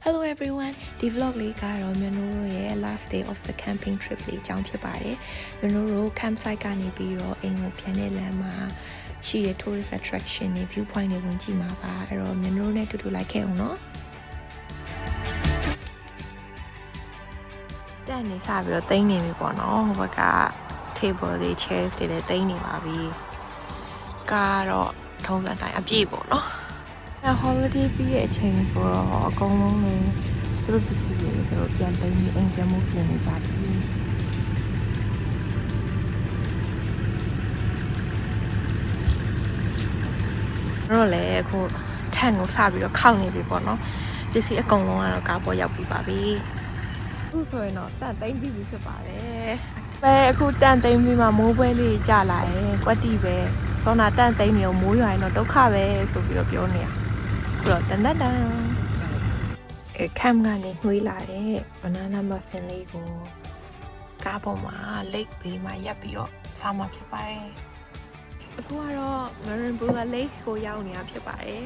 Hello everyone ဒီ vlog လေးကတော့မြန်နိုးတို့ရဲ့ last day of the camping trip လေးအကြောင်းဖြစ်ပါတယ်မြန်နိုးတို့ campsite ကနေပြီးတော့အိမ်ကိုပြန်တဲ့လမ်းမှာရှိတဲ့ tourist attraction တွေ view point တွေဝင်ကြည့်မှာပါအဲ့တော့မြန်နိုးနဲ့တူတူလိုက်ခဲ့အောင်နော်တက်နေစပြီးတော့တင်းနေပြီပေါ့နော်ဟိုဘက်က table တွေ chairs တွေလည်းတင်းနေပါပြီကားတော့ထုံးစံတိုင်းအပြည့်ပေါ့နော်holiday ပြီးတဲ့အချိန်ဆိုတော့အကုန်လုံးလည်းသူတို့ပစ္စည်းတွေသူတို့ပြန်သိမ်းပြီးအိမ်ပြန်မှုပြင်နေကြပြီတော့လည်းအခုထန်ကိုစပြီးတော့ခောက်နေပြီပေါ့နော်ပစ္စည်းအကုန်လုံးကတော့ကားပေါ်ရောက်ပြီးပါပြီအခုဆိုရင်တော့တန်သိမ်းပြီးပြီဖြစ်ပါတယ်ပဲအခုတန်သိမ်းပြီးမှမိုးပွဲလေးကြာလာရင်ကွက်တီပဲစောနာတန်သိမ်းနေတော့မိုးရွာရင်တော့ဒုက္ခပဲဆိုပြီးတော့ပြောနေရတော့တန်တန်ကမ်ကနေနှွေးလာတဲ့ banana muffin လေးကိုကားပေါ်မှာ lake ဘေးမှာရပ်ပြီးတော့စားမှာဖြစ်ပါတယ်အခုကတော့ Marine Bula Lake ကိုရောက်နေတာဖြစ်ပါတယ်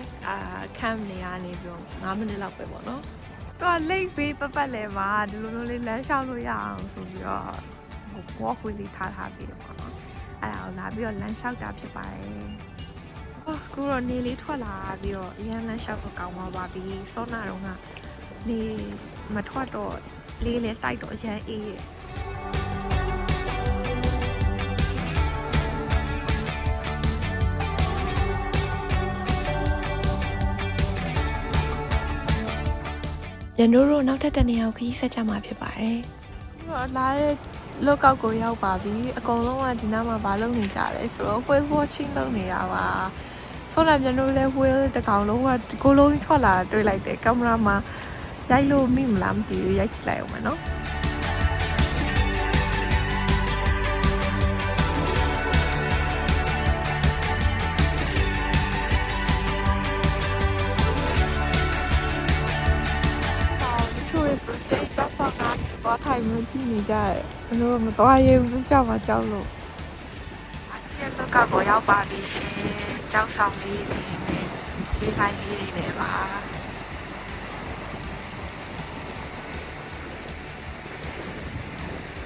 camp နေကနေပြီးတော့9မိနစ်လောက်ပဲပေါ့နော်တော့ lake ဘေးပတ်လည်မှာဒီလိုမျိုးလေးလမ်းလျှောက်လို့ရအောင်ဆိုပြီးတော့ walk way လေးထားပြီးတော့ပေါ့နော်အဲ့ဒါကိုလာပြီးတော့လမ်းလျှောက်တာဖြစ်ပါတယ်အခုတော့နေလေးထွက်လာပြီးတော့အရန်လမ်းလျှောက်တော့ကောင်းပါပြီစောနာတော့ကနေမထွက်တော့လေးလေးတိုက်တော့အရန်အေးရရန်တို့နောက်ထပ်တနေရာကိုခရီးဆက်ကြမှာဖြစ်ပါတယ်လာတဲ့လောကောက်ကိုရောက်ပါပြီအကုန်လုံးကဒီနားမှာမလုပ်နေကြလဲဆိုတော့ whale watching လုပ်နေတာပါဆိုတော့မြန်တို့လဲ whale တကောင်လုံးကကိုလုံးထွက်လာတွေ့လိုက်တယ်ကင်မရာမှာရိုက်လို့မိမလားမသိဘူးရိုက်ကြည့်လိုက်အောင်မယ်နော်သွားထိုင်မကြည့်နေကြတယ်ဘယ်လိုမသွားရဘူးကြောက်မှကြောက်လို့အချစ်လောကကိုရောက်ပါပြီရှင်ကြောက်ဆောင်လေးတွေနဲ့ဒီဆိုင်လေးတွေနဲ့ပါ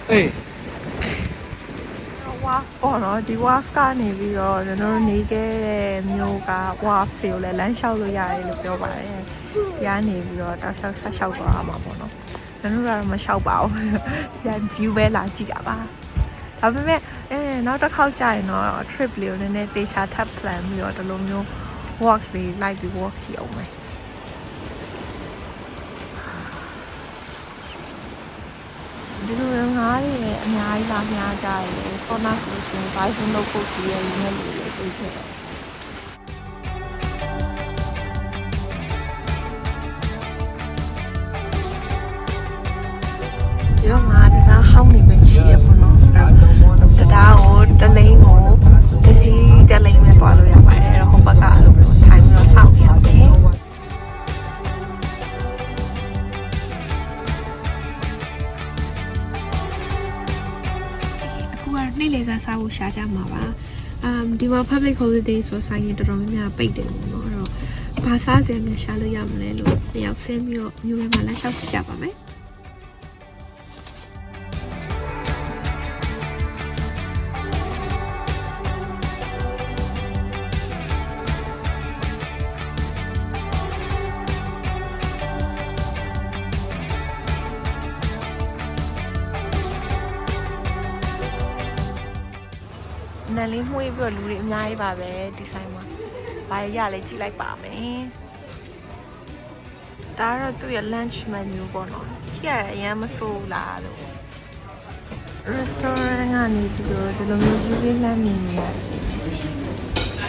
အေးဝါပေါ်တော့ဒီဝါကနေပြီးတော့ကျွန်တော်တို့နေခဲ့တဲ့မြို့ကဝါစီကိုလည်းလမ်းလျှောက်လို့ရတယ်လို့ပြောပါတယ်ဒီကနေပြီးတော့တောက်လျှောက်ဆက်လျှောက်သွားမှာပေါ့နော်ကျွန်တော်တို့ကတော့မလျှောက်ပါဘူးပြန် view ပဲလာကြည့်တာပါဒါပေမဲ့နောက်တစ်ခေါက်ကြာရင်တော့ trip လေးကိုနည်းနည်းတေချာထပ် plan ပြီးတော့ဒီလိုမျိုး walk လေးလိုက်ပြီး walk ကြည့်အောင်မယ်ဒီလိုငါးတွေအများကြီးလာများကြတယ်ဆောနာဆိုရှင်ဘိုင်းဖုန်းလုပ်ဖို့ကြည့်ရင်းနဲ့လို့လည်းတွေ့ခဲ့တယ်ဒီတော့ငါတရားဟောင်းနေပဲရှိရပေါ့နော်တရားကိုတလိန်ကိုတစီတလိန်ပဲသွားလို့ရပါတယ်ဟိုဘက်ကအဲ့လိုထိုင်ပြီးတော့စောင့်နေရတယ်အခုကနေ့လေကစားဖို့ရှားကြမှာပါဒီမှာ public holiday ဆိုဆိုင်ရင်တော်တော်များများပိတ်တယ်ပေါ့နော်အဲ့တော့ဘာစားစရာများရှာလို့ရမလဲလို့တယောက်ဆင်းပြီးတော့မြို့ထဲမှာလမ်းလျှောက်ကြည့်ကြပါမယ်နယ်လေးမှုေးပြီးတော့လူတွေအများကြီးပါပဲဒီဆိုင်မှာဘာရလဲကြည့်လိုက်ပါမယ်ဒါတော့သူ့ရဲ့ lunch menu ပေါ့နော်ကြည့်ရအရင်မဆိုးလားလို့ restaurant ကနေပြီးတော့ဒီလိုမျိုးယူရင်းလမ်းမြင်နေရတယ်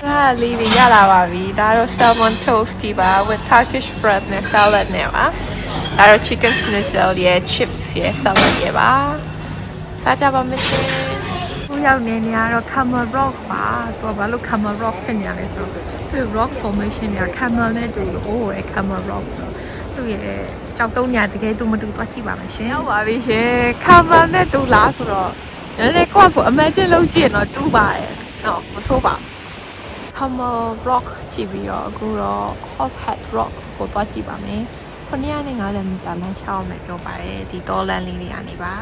ဒါလေးတွေရလာပါပြီဒါတော့ salmon toasty ပါ with Turkish bread နဲ့ salad နဲ့ပါဒါတော့ chicken schnitzel ရဲ့ chips ရဲ့ salad ရဲ့ပါစားကြပါမယ်ရှင်ရောက်နေနေရတော့ Camel Rock ပါသူကဘာလို့ Camel Rock ဖြစ်နေရလဲဆိုတော့သူ rock formation က Camel နဲ့တူလို့ Camel Rock ဆိုတော့သူရဲ့ကြောက်တုံးညာတကယ်သူမတူတော့ကြည့်ပါမယ်ရှင်ရောက်ပါပြီရှင် Camel နဲ့တူလားဆိုတော့နည်းနည်းကိုယ့်ကို imagine လုပ်ကြည့်ရင်တော့တူပါတယ်နော်မဆိုးပါ Camel Rock ကြည့်ပြီးတော့အခုတော့ Horse Head Rock ကိုသွားကြည့်ပါမယ် 950 မီတာလမ်းလျှောက်မယ်ပြောပါတယ်ဒီတောလမ်းလေးတွေကနေပါ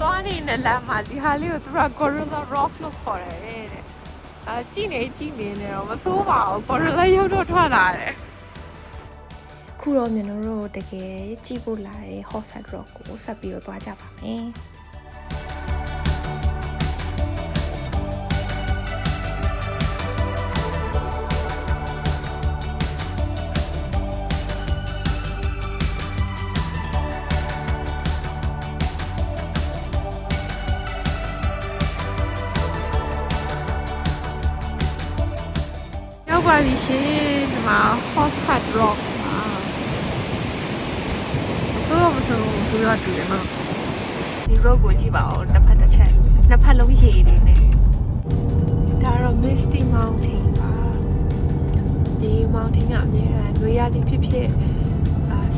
သွားနေတဲ့လမ်းမှာဒီဟာလေးကိုသူက Gorilla Rock လို့ခေါ်တယ်တဲ့ကြည့်နေနေတော့မဆိုးပါဘူး Gorilla ရုပ်တော့ထွက်လာတယ်ခုတော့မြန်တို့တကယ်ကြည့်ဖို့လာတဲ့ Hot Rock ကိုဆက်ပြီးတော့သွားကြပါမယ်ပါပြီရှင်ဒီမှာ Hot Rock ပါဆိုတော့မဆိုဘူးတော့တူတယ်နော်ဒီ rock ကိုကြည့်ပါဦးတစ်ဖက်တစ်ချက်နှစ်ဖက်လုံးရေနေနေဒါတော့ Misty Mountain ပါဒီ mountain ကအမြဲတမ်းရွေးရသည်ဖြစ်ဖြစ်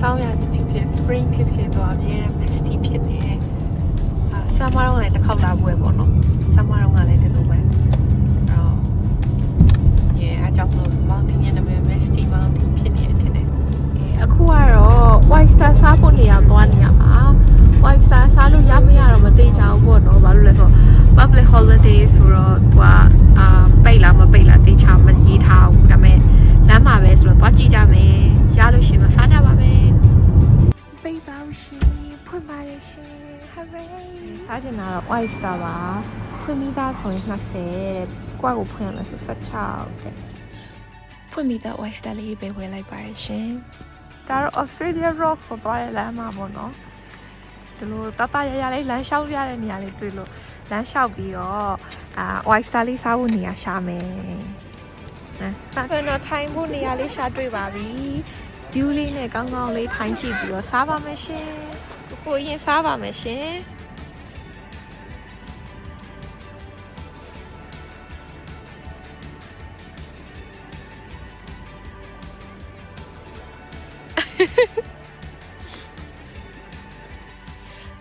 ဆောင်းရသည်ဖြစ်ဖြစ် spring ဖြစ်ဖြစ်တော့အမြဲတမ်း misty ဖြစ်နေsummer တော့လည်းတစ်ခေါက်လာပွဲပေါ့နော် summer တော့လည်းဒီလိုပဲကြောင့်လို့ mountain ရဲ့နာမည် Misty Mountain ဖြစ်နေတယ်ထင်တယ်။အခုကတော့ White Star စားဖို့နေရာသွားနေရမှာ White Star စားလို့ရမရတော့မသိကြဘူးပေါ့နော်။ဘာလို့လဲဆိုတော့ public holiday ဆိုတော့သူကပိတ်လားမပိတ်လားသိချာမရေးထားဘူး။ဒါပေမဲ့လမ်းမှာပဲဆိုတော့သွားကြည့်ကြမယ်။ရလို့ရှင်တော့စားကြပါမယ်။ပိတ်ပါဦးရှင်။ဖွင့်ပါတယ်ရှင်။ Hooray စားချင်တာတော့ White Star ပါ။ဖွင့်ပြီးသားဆိုရင်20တဲ့။ကွာကိုဖွင့်ရမယ်ဆို16တဲ့။ဖွင့်ပြီးသား White Star လေးပဲဝယ်လိုက်ပါတယ်ရှင်။ဒါတော့ Australia Rock ကိုသွားတဲ့လမ်းမှာပေါ့နော်။ဒီလိုတရလေးလမ်းလျှောက်ရတဲ့နေရာလေးတွေ့လို့လမ်းလျှောက်ပြီးတော့White Star လေးစားဖို့နေရာရှာမယ်။ဒါဆိုတော့ထိုင်ဖို့နေရာလေးရှာတွေ့ပါပြီ။ view လေးနဲ့ကောင်းကောင်းလေးထိုင်ကြည့်ပြီးတော့စားပါမယ်ရှင်။ကိုရင်စားပါမယ်ရှင်။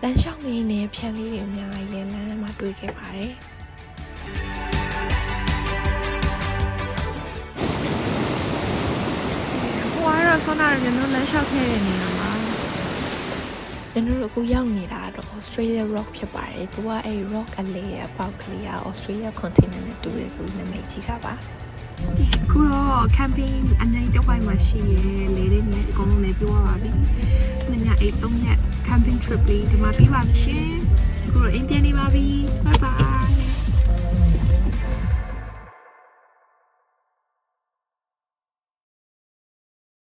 လမ်းလျှောက်နေနေဖြန်လေးတွေအများကြီးလဲလမ်းမှာတွေ့ခဲ့ပါတယ်။ဟိုကတော့ဆောနာရနော်လမ်းလျှောက်ခဲ့တဲ့နေရာမှာကျွန်တော်တို့အခုရောက်နေတာတော့ Australia Rock ဖြစ်ပါတယ်။သူကအဲ့ rock အလေးရဲ့ပေါက်ကလေးက Australia continent နဲ့တူတယ်ဆိုနာမည်ကြီးတာပါ။ခုတော့ camping အနိုင်တစ်ဝိုက်မှာရှိရဲလေတွေနဲ့အကုန်လုံးလည်းပြောပါပြီ။နှစ်ညအိတ်3ရက် camping trip လေးဒီမှာပြီးပါပြီရှင်။ခုတော့အိမ်ပြန်နေပါပြီ။ Bye bye